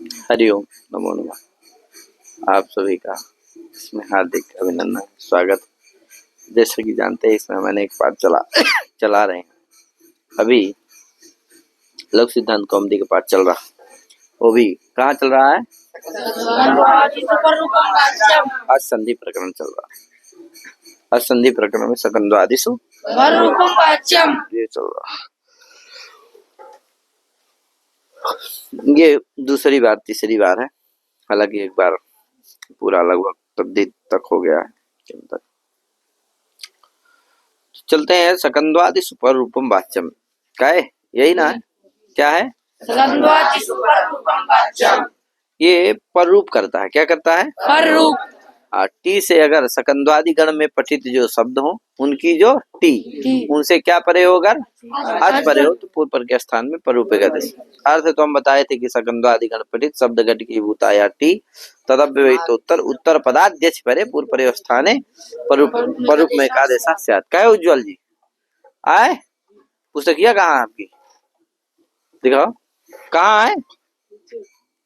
हरिओम। नमो नमः। आप सभी का इसमें हार्दिक अभिनंदन, स्वागत। जैसे कि जानते हैं, इसमें मैंने एक पाठ चला रहे हैं। अभी लघु सिद्धांत कौमुदी का पाठ चल रहा, वो भी कहाँ चल रहा है? असंधि प्रकरण चल रहा है। असंधि प्रकरण में सकंद्वादिषु ये चल रहा। ये दूसरी बार तीसरी बार है, हालांकि एक बार पूरा लगभग तब्दील तक हो गया है। चलते हैं। सकंद्वादिषु पर रूपम वाच्यम क्या है? यही ना है? क्या है? ये पर रूप करता है। क्या करता है? पर रूप। टी से अगर सकंद्वादि गण में पठित जो शब्द हो, उनकी जो टी उनसे क्या परे हो, अगर अच परे हो तो पूर्व पर के स्थान में पर रूपे अर्थ तो हम बताए थे कि सकंद्वादि गण पठित शब्द गट की भूताया टी तदव्यवहित उत्तर पदाध्यक्ष परे पूर्व परे स्थाने पर रूप में का देशा स्यात्। क्या है उज्ज्वल जी? आए पुस्तकिया कहाँ है आपकी? दिखाओ। कहाँ है?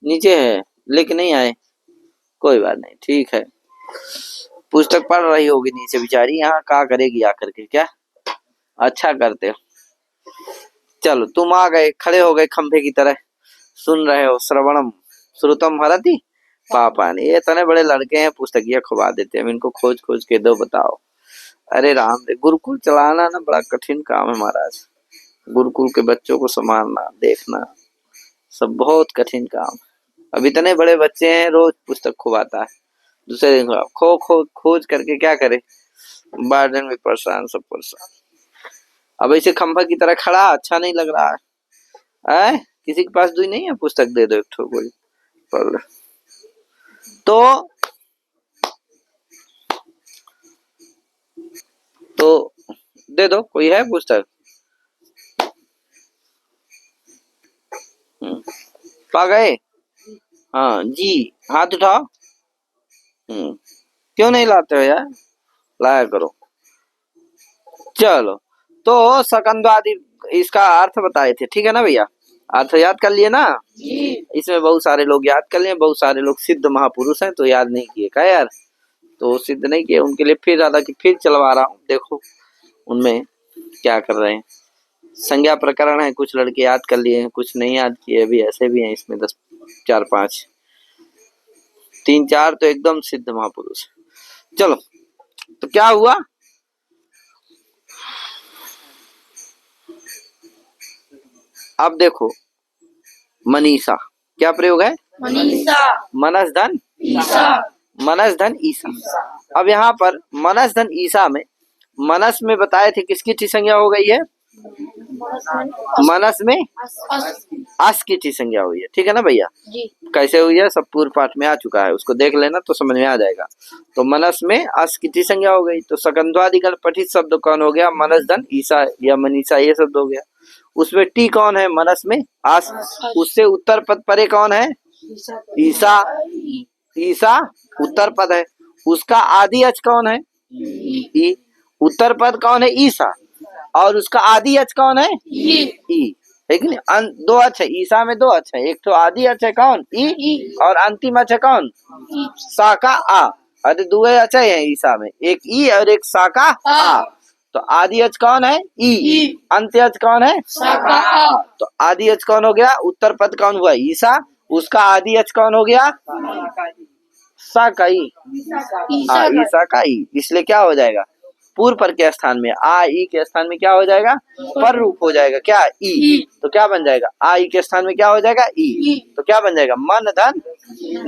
नीचे है, लेके नहीं आए। कोई बात नहीं, ठीक है। पुस्तक पढ़ रही होगी नीचे बेचारी, यहाँ क्या करेगी आकर के? क्या अच्छा करते हो। चलो, तुम आ गए, खड़े हो गए खंभे की तरह, सुन रहे हो। श्रवणम श्रुतम हरति पापानि। ये इतने बड़े लड़के हैं, पुस्तकिया खुबा देते हैं। इनको खोज खोज के दो, बताओ। अरे राम दे, गुरुकुल चलाना ना बड़ा कठिन काम है महाराज। गुरुकुल के बच्चों को संभालना, देखना, सब बहुत कठिन काम। अब इतने बड़े बच्चे हैं, रोज पुस्तक खुबाता है। दूसरे दिन खोज करके क्या करे? वार्डन भी परेशान, सब परेशान। अब ऐसे खंभा की तरह खड़ा अच्छा नहीं लग रहा है। किसी के पास दुई नहीं है? पुस्तक दे दो एक ठो, कोई पढ़ ले तो दे दो। कोई है पुस्तक? पा गए? हाँ जी, हाथ उठाओ। क्यों नहीं लाते हो यार? लाया करो। चलो, तो सकंद्वादि इसका अर्थ बताए थे, ठीक है ना भैया? अर्थ याद कर लिए ना? इसमें बहुत सारे लोग याद कर लिए, बहुत सारे लोग सिद्ध महापुरुष हैं तो याद नहीं किए। क्या यार? तो सिद्ध नहीं किए, उनके लिए फिर हालांकि फिर चलवा रहा हूँ। देखो उनमें क्या कर रहे हैं। संज्ञा प्रकरण है, कुछ लड़के याद कर लिए हैं, कुछ नहीं याद किए। अभी ऐसे भी हैं इसमें 10 4 5 3 4 तो एकदम सिद्ध महापुरुष। चलो, तो क्या हुआ? अब देखो, मनीषा क्या प्रयोग है? मनीषा। मनस धन ईसा। मनस धन ईसा। अब यहाँ पर मनस धन ईसा में मनस में बताए थे किसकी टी संज्ञा हो गई है? मनस में अस की टी संज्ञा हुई है, ठीक है ना भैया? कैसे हुई है सब पूर्व पाठ में आ चुका है, उसको देख लेना तो समझ में आ जाएगा। तो मनस में अस की टी संज्ञा हो गई, तो सकंद्वादिगण पठित शब्द कौन हो गया? मनस धन ईसा या मनीषा, ये शब्द हो गया। उसमें टी कौन है? मनस में आस। उससे उत्तर पद परे कौन है? ईसा। ईसा उत्तर पद है, उसका आदि अच कौन है? ई। उत्तर पद कौन है? ईसा। और उसका आदि अच कौन है? ई। है कि नहीं? दो अच है ईसा में, दो अच है। एक तो आदि अच है कौन? ई। और अंतिम अच है कौन? सा का आ। अरे दो अच है ईसा में, एक ई और एक सा का आ। तो आदि अच कौन है? ई। अंत्य अच कौन है? सा का आ। तो आदि अच कौन हो गया? उत्तर पद कौन हुआ? ईसा। उसका आदि अच कौन हो गया? सा का ई। ईसा का ई। इसलिए क्या हो जाएगा? पूर्व पर के स्थान में आ ई के स्थान में क्या हो जाएगा? पर रूप हो जाएगा। क्या? ई। तो क्या बन जाएगा? आ ई के स्थान में क्या हो जाएगा? ई। तो क्या बन जाएगा? मन धन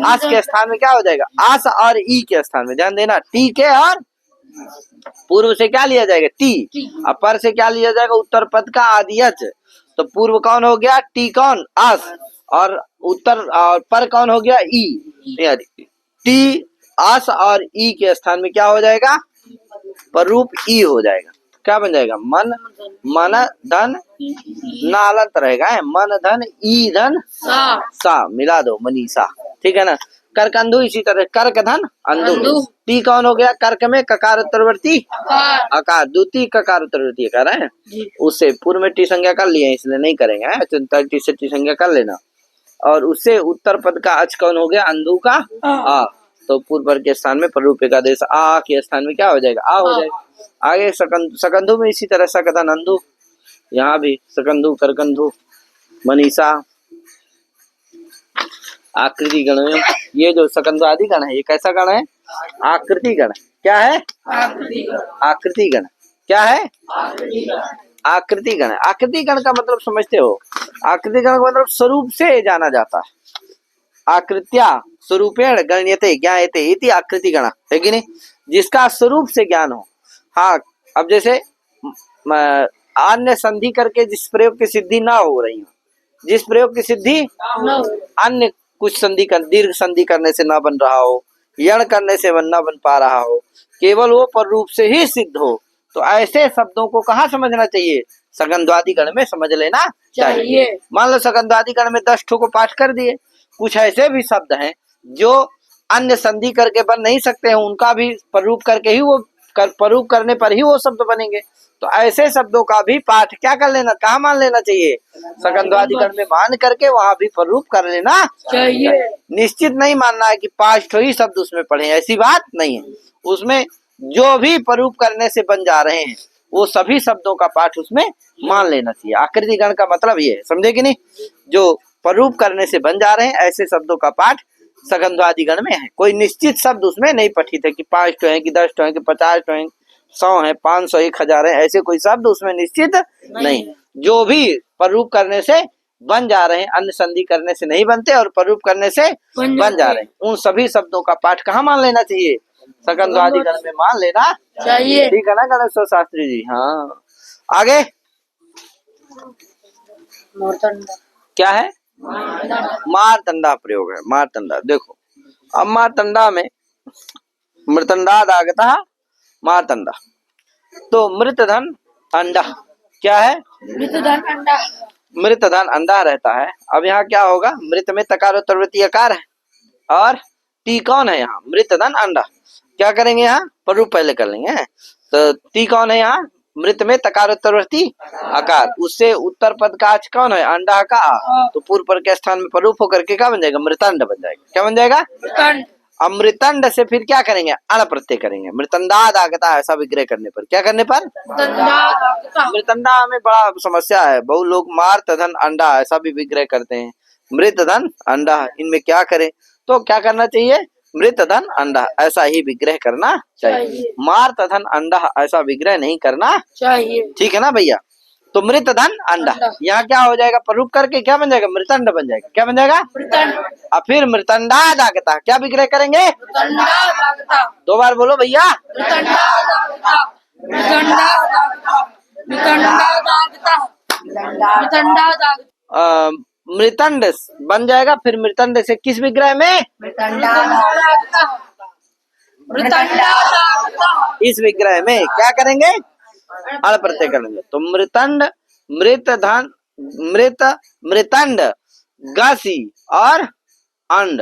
आस के स्थान में क्या हो जाएगा? आस। और ई के स्थान में ध्यान देना, टी के और पूर्व से क्या लिया जाएगा? टी। और पर से क्या लिया जाएगा? उत्तर पद का आदियच। तो पूर्व कौन हो गया? टी कौन? आस। और उत्तर और पर कौन हो गया? ई। टी आस और ई के स्थान में क्या हो जाएगा? पर रूप ई हो जाएगा। क्या बन जाएगा? मन धन नालंत रहेगा है, मन धन ई धन सा मिला दो, मनीषा, ठीक है ना? करकंधु इसी तरह, कर्क धन अंधु। टी कौन हो गया? कर्क में ककार उत्तरवर्ती अकार, द्वितीय ककार उत्तरवर्ती अकार है। उससे पूर्व में टी संज्ञा कर लिए, इसलिए नहीं करेंगे। टी से टी संज्ञा कर लेना। और उससे उत्तर पद का अच कौन हो गया? अंधु का आ। तो पूर्व पद के स्थान में पररूप एकादेश आ के स्थान में क्या हो जाएगा? आ हो जाएगा। आगे सकंधु में इसी तरह सकथा नंदु, यहाँ भी सकंधु करकंधु मनीषा आकृति गण में ये जो सकंधु आदि गण है, ये कैसा गण है? आकृति गण। क्या है? आकृति गण। क्या है? आकृति गण। आकृति गण का मतलब समझते हो? आकृति गण का मतलब स्वरूप से जाना जाता है। आकृत्या स्वरूपेण गण्यते ज्ञायते इति आकृति गण, है कि नहीं? जिसका स्वरूप से ज्ञान हो। हाँ, अब जैसे अन्य संधि करके जिस प्रयोग की सिद्धि ना हो रही हो, जिस प्रयोग की सिद्धि अन्य कुछ संधि कर, दीर्घ संधि करने से ना बन रहा हो, यण करने से ना बन पा रहा हो, केवल वो पर रूप से ही सिद्ध हो, तो ऐसे शब्दों को कहाँ समझना चाहिए? सकंधवादी गण में समझ लेना चाहिए। मान लो सकंधवादी गण में 10 ठो को पाठ कर दिए, कुछ ऐसे भी शब्द हैं जो अन्य संधि करके बन नहीं सकते हैं, उनका भी प्ररूप करके ही वो प्ररूप करने पर ही वो शब्द बनेंगे। तो ऐसे शब्दों का भी पाठ क्या कर लेना? कहाँ मान लेना चाहिए? सकंधवादी गण में मान करके वहां भी प्ररूप कर लेना चाहिए। निश्चित नहीं मानना है कि 5 ठो ही शब्द उसमें पढ़े, ऐसी बात नहीं है। उसमें जो भी प्ररूप करने से बन जा रहे हैं वो सभी शब्दों का पाठ उसमें मान लेना चाहिए। आकृति गण का मतलब ये है, समझे कि नहीं? जो प्ररूप करने से बन जा रहे हैं ऐसे शब्दों का पाठ सकंधवादी गण में है। कोई निश्चित शब्द उसमें नहीं पठित है कि 5 ठो है कि 10 ठो है कि 50 ठो है, 100 है, 500, 1000 है, ऐसे कोई शब्द उसमें निश्चित नहीं। जो भी प्ररूप करने से बन जा रहे हैं, अन्य संधि करने से नहीं बनते और प्ररूप करने से बन जा रहे हैं, उन सभी शब्दों का पाठ कहाँ मान लेना चाहिए? सकंधवादी गण में मान लेना चाहिए। ठीक है ना गणेश शास्त्री जी? हाँ, आगे क्या है? मारतंडा प्रयोग है। मारतंडा देखो, अब मारतंडा में मृतंडाद आगता मारतंडा, तो मृतधन अंडा क्या है? मृतधन अंडा। मृतधन अंडा रहता है। अब यहाँ क्या होगा? मृत में तकारोत्तरवृत्ति अकार है और टी कौन है यहाँ? मृतधन अंडा। क्या करेंगे यहाँ? प्ररूप पहले कर लेंगे। तो टी कौन है यहाँ? मृत में तकारोत्तरवृत्ति अकार, उससे उत्तर पद का आज कौन है? अंडा का आ। तो पूर्व पद के स्थान में प्ररूप होकर के क्या बन जाएगा? मृतंड बन जाएगा। क्या बन जाएगा? अमृतंड से फिर क्या करेंगे? अण प्रत्यय करेंगे। मृतंडाद आगता ऐसा विग्रह करने पर, क्या करने पर? मृतंडा में बड़ा समस्या है। बहुत लोग मार तधन अंडा ऐसा भी विग्रह करते हैं। मृत धन अंडा, इनमें क्या करें? तो क्या करना चाहिए? मृत धन अंडा ऐसा ही विग्रह करना चाहिए। मार तधन अंडा ऐसा विग्रह नहीं करना चाहिए। ठीक है ना भैया? तो मृत धन अंडा यहाँ क्या हो जाएगा? प्ररूप करके क्या बन जाएगा? मृतंड बन जाएगा। क्या बन जाएगा? अब फिर मृतंडाद आगता क्या विग्रह करेंगे? 2 बार बोलो भैया। मृतंड बन जाएगा। फिर मृतंड से किस विग्रह में? इस विग्रह में क्या करेंगे? अण प्रत्यय करेंगे। तो मृतंड, मृत धन, मृत, मृतंड, गसी और अंड।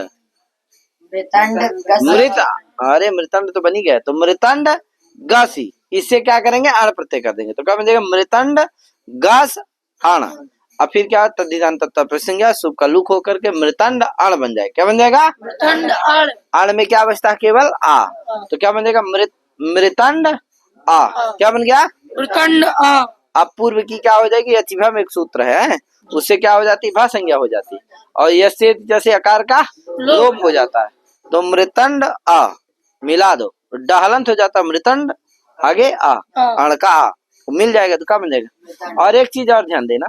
मृत, अरे मृतंड तो बनी गया। तो मृतंड गसी, इससे क्या करेंगे? अण प्रत्यय कर देंगे। तो क्या बन जाएगा? मृतंड गस अण। अब फिर क्या? तद्धितांत तत्प्रसंज्ञा शुभ का लुक होकर के मृतंड अण बन जाएगा। क्या बन जाएगा? मृतंड अण। अण में क्या बचता है? केवल आ। तो क्या बन जाएगा? मृतंड आ। क्या बन गया? मृतंड आ। अब पूर्व की क्या हो जाएगी? अचिभा में एक सूत्र है, उससे क्या हो जाती? भा संज्ञा हो जाती और यसे जैसे आकार का लोप हो जाता है। तो मृतंड आ मिला दो, डहलंत हो जाता मृतंड, आगे आ, अण का आ मिल जाएगा तो क्या बन जाएगा? और एक चीज और ध्यान देना,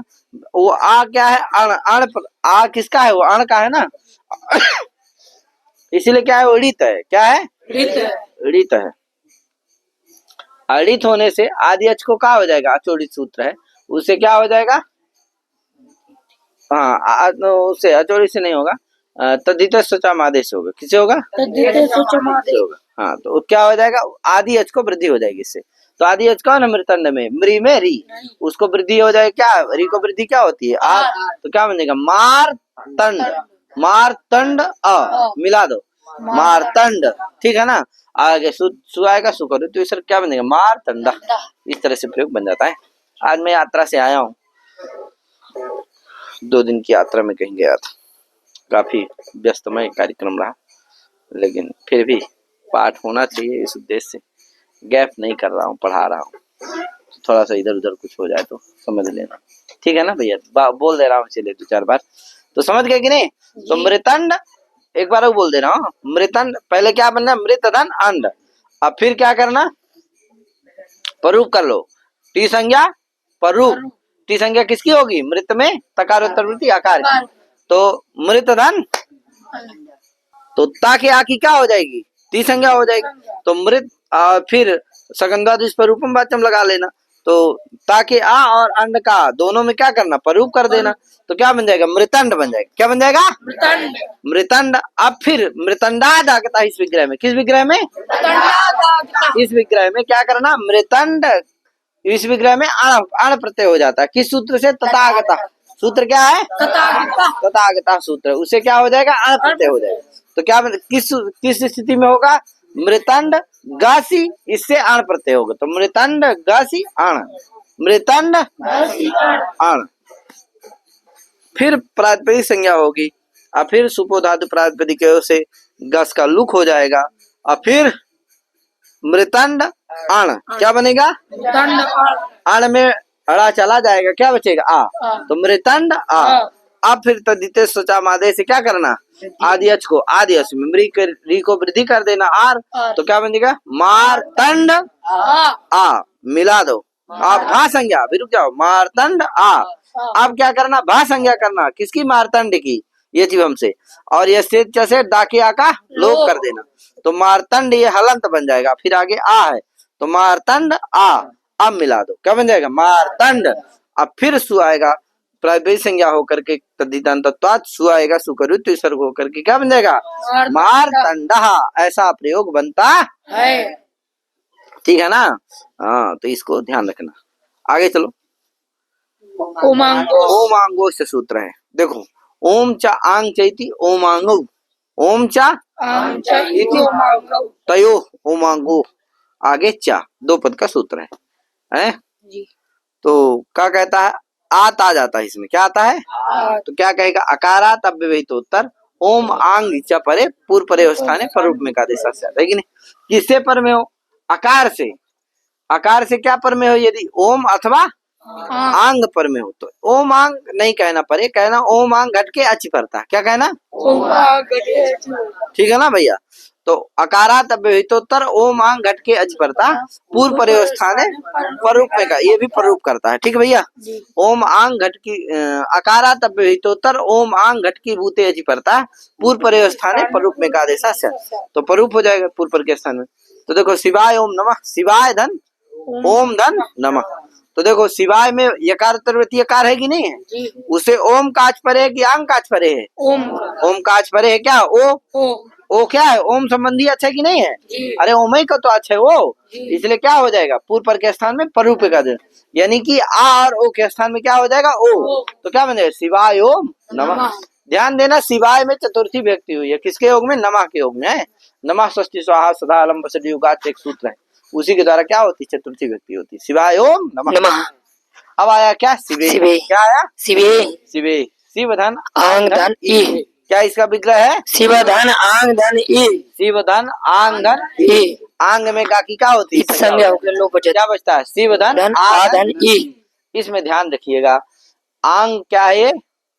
वो आ क्या है? अण। अण आ किसका है? वो अण का है ना, इसीलिए क्या है? वो ऋत है। क्या है? ऋत है। अड़ित होने से आदि अच को क्या हो जाएगा? अचोड़ित सूत्र है, उससे क्या हो जाएगा? हाँ, उससे अचोड़ित से नहीं होगा, तद्धित स्वचम आदेश होगा। किससे होगा? होगा। हाँ, तो क्या हो जाएगा? आदि अच को वृद्धि हो जाएगी इससे। तो आदि अच कौन है? मृतंड में, मृ में री, उसको वृद्धि हो जाएगी। क्या? री को वृद्धि क्या होती है? आ। तो क्या बनेगा? मारतंड। मारतंड अ मिला दो, मारतंड। ठीक है ना? आगे सु आएगा, सु करो तो सर क्या बनेगा? मारतंडा। इस तरह से प्रयोग बन जाता है। आज मैं यात्रा से आया हूँ, 2 दिन की यात्रा में कहीं गया था। काफी व्यस्तमय कार्यक्रम रहा, लेकिन फिर भी पाठ होना चाहिए, इस उद्देश्य से गैप नहीं कर रहा हूँ, पढ़ा रहा हूँ। थोड़ा सा इधर उधर कुछ हो जाए तो समझ लेना, ठीक है ना भैया। बोल दे रहा हूँ चलिए 2-4 बार, तो समझ गए कि नहीं। तो मृतंड एक बार वो बोल दे रहा हूँ, मृतंड पहले क्या बनना, मृत धन अंड। अब फिर क्या करना, परूप कर लो, टी संज्ञा परूप। टी संज्ञा किसकी होगी, मृत में तकार उत्तरवृत्ति आकार की। तो मृत धन, तो ता के आ की क्या हो जाएगी, टी संज्ञा हो जाएगी। तो मृत फिर सकंद्वादिश पर रूपम वाच्यम लगा लेना। तो ताकि आ और अंड का दोनों में क्या करना, परूप कर देना। तो क्या बन जाएगा, मृतंड बन जाएगा। क्या बन जाएगा, मृतंड। मृतंड। अब फिर मृतंडाद आगता इस विग्रह में, किस विग्रह में, इस विग्रह में क्या करना, मृतंड। इस विग्रह में अण प्रत्यय हो जाता है, किस सूत्र से, तथागता। सूत्र क्या है, तथागता सूत्र, उससे क्या हो जाएगा, अण प्रत्यय हो जाएगा। तो क्या किस स्थिति में होगा, मृतंड गासी, इससे अण प्रत्यय होगा। तो मृतंड गासी अण, मृतंड अण। फिर प्रातिपदिक संज्ञा होगी, और फिर सुपो धातु प्रातिपदिक से गस का लुक हो जाएगा, और फिर मृतंड अण क्या बनेगा, अण में अड़ा चला जाएगा, क्या बचेगा, आ। तो मृतंड आ। अब फिर तद्धिते सोचा मादे से क्या करना, आदि अच को आदि अच में री को वृद्धि कर देना, आर। तो क्या बनेगा, मारतंड आ, मिला दो। आप भा संज्ञा, भी रुक जाओ, मारतंड आ। अब क्या करना, भा संज्ञा करना, किसकी, मारतंड की, ये जीव हमसे। और ये से डाके आ का लोप कर देना। तो मारतंड ये हलंत बन जाएगा, फिर आगे आ है, तो मारतंड आ। अब मिला दो, क्या बन जाएगा, मारतंड। अब फिर सु आएगा, प्रातिपदिक संज्ञा होकर के तद्धितांतत्वात् सु आएगा, सुकरुत्व विसर्ग होकर के क्या बन जाएगा, मारतंडः। ऐसा प्रयोग बनता है, ठीक है ना। हाँ, तो इसको ध्यान रखना। आगे चलो, ओमांगो से सूत्र है, देखो, ओम च आंग चैति ओमांगो, ओम च तयो ओमांगो, आगे चा, 2 पद का सूत्र है जी। तो क्या कहता है, आत आ जाता है इसमें, क्या आता है, तो क्या कहेगा, अकारात अव्यवहित उत्तर ओम आंग च परे पूर्व परे स्थाने परूप में का देश है कि नहीं। किससे पर में हो, अकार से। अकार से क्या पर में हो, यदि ओम अथवा आंग पर में हो, तो ओम आंग नहीं कहना परे, कहना ओम आंग घट के अच पड़ता, क्या कहना, ठीक है ना भैया। तो अकारात अव्यवहितोत्तर ओम आंग घट के अच पड़ता पूर्व पर्यवस्थाने परूप में का, ये भी परूप करता है, ठीक है भैया। ओम आंग घट की अकारात अव्यवहितोत्तर ओम आंग घट की भूते अच पड़ता पूर्व पर्यवस्थाने परूप में का आदेशा से, तो परूप हो जाएगा पूर्व पर के स्थान में। तो देखो, शिवाय ओम नमः, शिवाय धन ओम धन नमः। तो देखो, शिवाय में यकार उत्तरवर्ती यकार है कि नहीं है, उसे ओम काच परे है कि आंग काच परे है, ओम काच परे है, क्या ओ क्या है, ओम संबंधी अच्छा है कि नहीं है, अरे ओम ही का तो अच्छा है वो, इसलिए क्या हो जाएगा, पूर्व पर के स्थान में परूप का देना, यानी कि आ और ओ के स्थान में क्या हो जाएगा, ओ। तो क्या बनेगा, शिवाय ओम नमः। ध्यान देना, शिवाय में चतुर्थी व्यक्ति हुई है, किसके योग में, नमः के योग में है। नमः स्वस्ति स्वाहा सदा अलम वसति युगाच एक सूत्र है, उसी के द्वारा क्या होती, चतुर्थी व्यक्ति होती, शिवाय ओम नमः। अब आया क्या, शिवे, क्या आया, शिवे, शिवे, शिव धन आंग धन ई, क्या इसका विग्रह है, शिव धन आंग धन ई, शिव धन आंग धन ई। आंग में का की क्या होती है, संज्ञा होकर लोप बचता, क्या बचता है, शिव धन आ धन ई। इसमें ध्यान रखिएगा, आंग क्या है,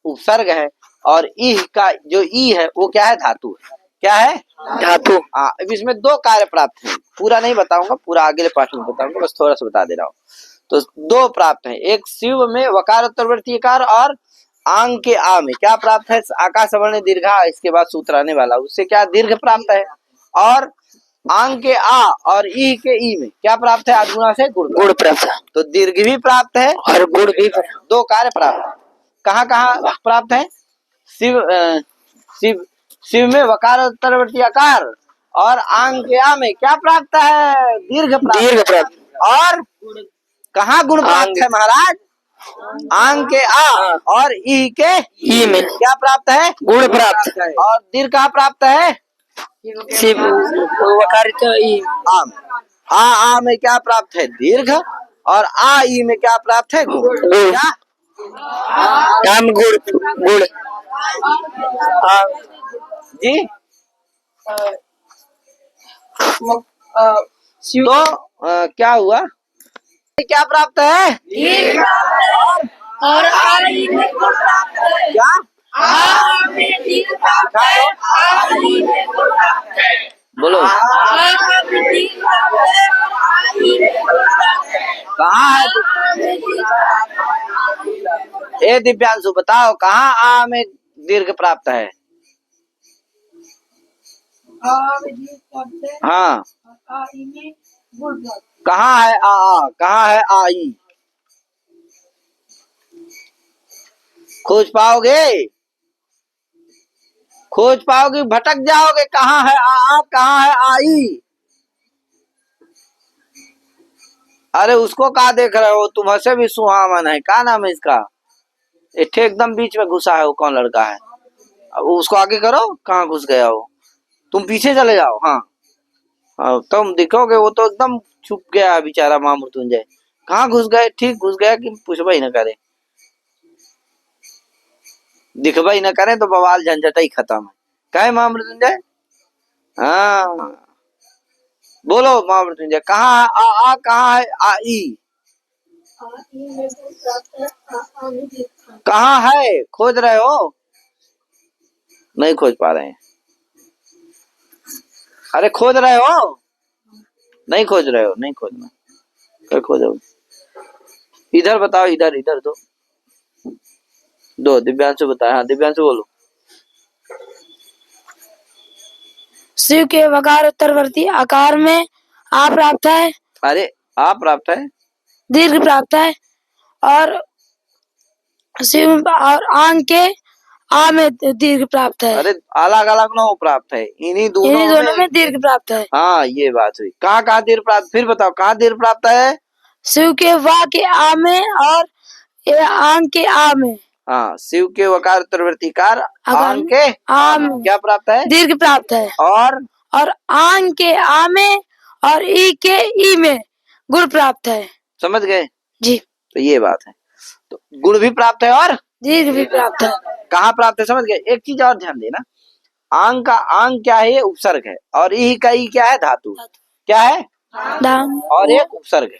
उपसर्ग है, और ई का जो ई है वो क्या है, धातु है, क्या है, धातु। अब इसमें 2 कार्य प्राप्त है, पूरा नहीं बताऊंगा, पूरा अगले पाठ में बताऊंगा, बस थोड़ा सा बता दे रहा हूँ। तो 2 प्राप्त है, एक शिव में वकार उत्तरवर्ती कार, और आंग के आ में क्या प्राप्त है, आकाश वर्ण दीर्घा, इसके बाद सूत्र आने वाला, उससे क्या दीर्घ प्राप्त है। और आंग के आ और ई के ई में क्या प्राप्त है, आदगुणा से गुण प्राप्त है। तो दीर्घ भी प्राप्त है और गुण भी, 2 कार्य प्राप्त है। कहाँ कहाँ प्राप्त है, शिव शिव शिव में वकार उत्तरवर्ती आकार, और आंग के आ में क्या प्राप्त है, दीर्घ प्राप्त। और कहाँ गुण प्राप्त है महाराज, आंग के आ और ई के ई में क्या प्राप्त है, गुण प्राप्त है। और दीर्घ कहाँ प्राप्त है, शिव आ में क्या प्राप्त है, दीर्घ, और आ ई में क्या प्राप्त है, गुण। क्या, गुण, गुण, जी तो क्या हुआ, क्या प्राप्त है? और आदि में गुण प्राप्त है। क्या आ में दीर्घ प्राप्त है, आदि में गुण प्राप्त है। बोलो, आ में दीर्घ प्राप्त है और आदि में गुण प्राप्त है। कहाँ है? आ में दीर्घ प्राप्त है और आदि में गुण प्राप्त है। ए दिव्यांशु बताओ, कहाँ आ में दीर्घ प्राप्त है? आ में दीर्घ प्राप्त है हाँ, और आदि में गुण प्राप्त है। कहाँ है आ? कहाँ है आई? खोज पाओगे? खोज पाओगे, भटक जाओगे। कहाँ है आ? कहाँ है आई? अरे उसको कहाँ देख रहे हो तुम? हंसे भी सुहावन है, क्या नाम है इसका? इट्ठे एकदम बीच में घुसा है, वो कौन लड़का है? अब उसको आगे करो, कहाँ घुस गया वो? तुम पीछे चले जाओ। हाँ हाँ, तुम दिखोगे, वो तो एकदम छुप गया है बेचारा महामृत्युंजय। कहाँ घुस गए? ठीक घुस गया कि पूछबा ही न करे, दिखबा ही न करे तो बवाल झंझट ही खत्म है। कहे महामृत्युंजय? हाँ बोलो महामृत्युंजय, कहाँ है आ? कहाँ है आई? कहाँ है? खोज रहे हो? नहीं खोज पा रहे हैं। अरे खोज रहे हो? नहीं खोज रहे हो? नहीं खोजना, क्या खोजोगे? इधर बताओ, इधर इधर दो दिव्यांशु बताए। हाँ दिव्यांशु बोलो। शिव के वकार उत्तरवर्ती आकार में आ प्राप्त है। अरे आ प्राप्त है, दीर्घ प्राप्त है और शिव और आंग के आ में दीर्घ प्राप्त है। अरे अलग अलग न हो प्राप्त है, इन्हीं दोनों में दीर्घ प्राप्त है। हाँ ये बात हुई। कहाँ कहाँ दीर्घ प्राप्त? फिर बताओ, कहाँ दीर्घ प्राप्त है? शिव के वा के आ में और आंग के आ में। हाँ, शिव के वकार उत्तरवर्ती कार आंग के आ में क्या प्राप्त है? दीर्घ प्राप्त है। और आंग के आ में और ई के ई में गुण प्राप्त है। समझ गए जी, तो ये बात है। तो गुण भी प्राप्त है और दीर्घ भी प्राप्त है। कहाँ प्राप्त है? समझ गए। एक चीज और ध्यान देना, आंग का आंग क्या है? ये उपसर्ग है। और ई का ई क्या है? धातु। क्या है? और एक उपसर्ग है।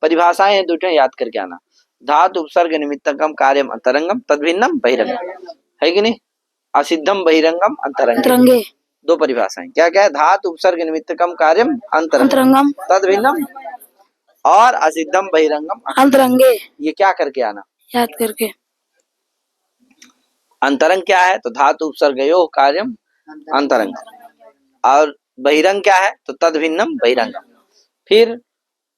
परिभाषाएं हैं दूसरे, याद करके आना। धातु उपसर्ग निमित्तकम कार्यम अंतरंगम तद्भिन्नम बहिरंगम, है कि नहीं? असिद्धम बहिरंगम अंतरंगे, दो परिभाषाएं। क्या क्या है? धातु उपसर्ग निमित्तकम कार्यम अंतरंगम तद्भिन्नम और असिद्धम बहिरंगम अंतरंगे। ये क्या करके आना? याद करके। अंतरंग क्या है? तो धातु उपसर्गयो कार्यम अंतरंग। और बहिरंग क्या है? तो तद्भिन्नम बहिरंगम। फिर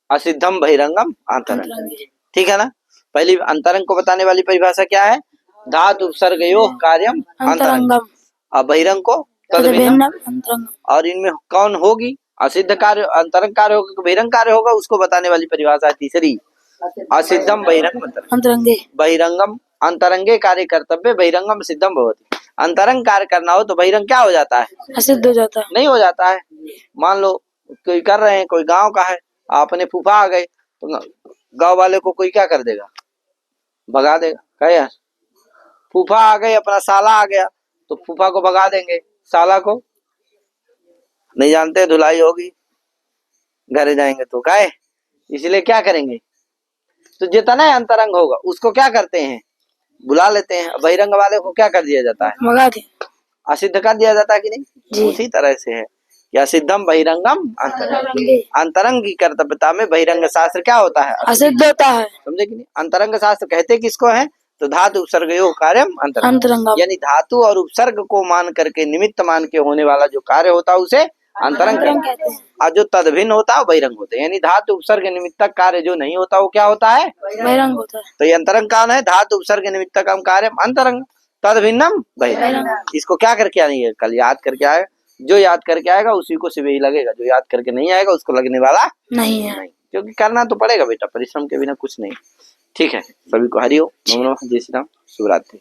असिद्धम बहिरंगम अंतरंग। ठीक है ना? पहली अंतरंग को बताने वाली परिभाषा क्या है? धातु उपसर्गयो कार्यम अंतरंगम। और बहिरंग को तद्भिन्नम अंतरंग। और इनमें कौन होगी? असिद्ध कार्य अंतरंग कार्य होगा, बहिरंग कार्य होगा, उसको बताने वाली परिभाषा है तीसरी, असिद्धम बहिरंगम अंतरंगे। बहिरंगम अंतरंगे कार्य कर्तव्य बहिरंगम सिद्धम भवति। अंतरंग कार्य करना हो तो बहिरंग क्या हो जाता है? असिद्ध हो जाता है। नहीं हो जाता है। मान लो कोई कर रहे हैं, कोई गांव का है, आपने फूफा आ गए तो गांव वाले को कोई क्या कर देगा? भगा देगा। कहे यार फूफा आ गए, अपना साला आ गया तो फूफा को भगा देंगे, साला को नहीं जानते, धुलाई होगी, घर जाएंगे तो कहे। इसलिए क्या करेंगे? तो जितना अंतरंग होगा उसको क्या करते हैं? बुला लेते हैं। बहिरंग वाले को क्या कर दिया जाता है? भगा दे, असिद्ध कर दिया जाता है कि नहीं? उसी तरह से है या सिद्धम बहिरंगम अंतरंग। अंतरंग की कर्तव्यता में बहिरंग शास्त्र क्या होता है? असिद्ध होता है। समझे कि नहीं? अंतरंग शास्त्र कहते किसको है? तो धातु उपसर्गयो कार्यम अंतरंग, यानी धातु और उपसर्ग को मान करके, निमित्त मान के होने वाला जो कार्य होता है उसे अंतरंग कहते हैं। और जो तदभिन्न होता है बहिरंग होते हैं। यानी धातु उपसर्ग निमित्तक कार्य जो नहीं होता वो क्या होता है? बहिरंग होता है। तो ये अंतरंग कौन है? धातु उपसर्ग निमित्तकम कार्यम अंतरंग तदभिन्नम बहिरंग। इसको क्या करके आएंगे? कल याद करके आएगा। जो याद करके आएगा उसी को सिर्फ यही लगेगा, जो याद करके नहीं आएगा उसको लगने वाला नहीं है। क्योंकि करना तो पड़ेगा बेटा, परिश्रम के बिना कुछ नहीं। ठीक है, सभी को हरि ओम, नमो नमः, जय श्री राम, शुभ रात्रि।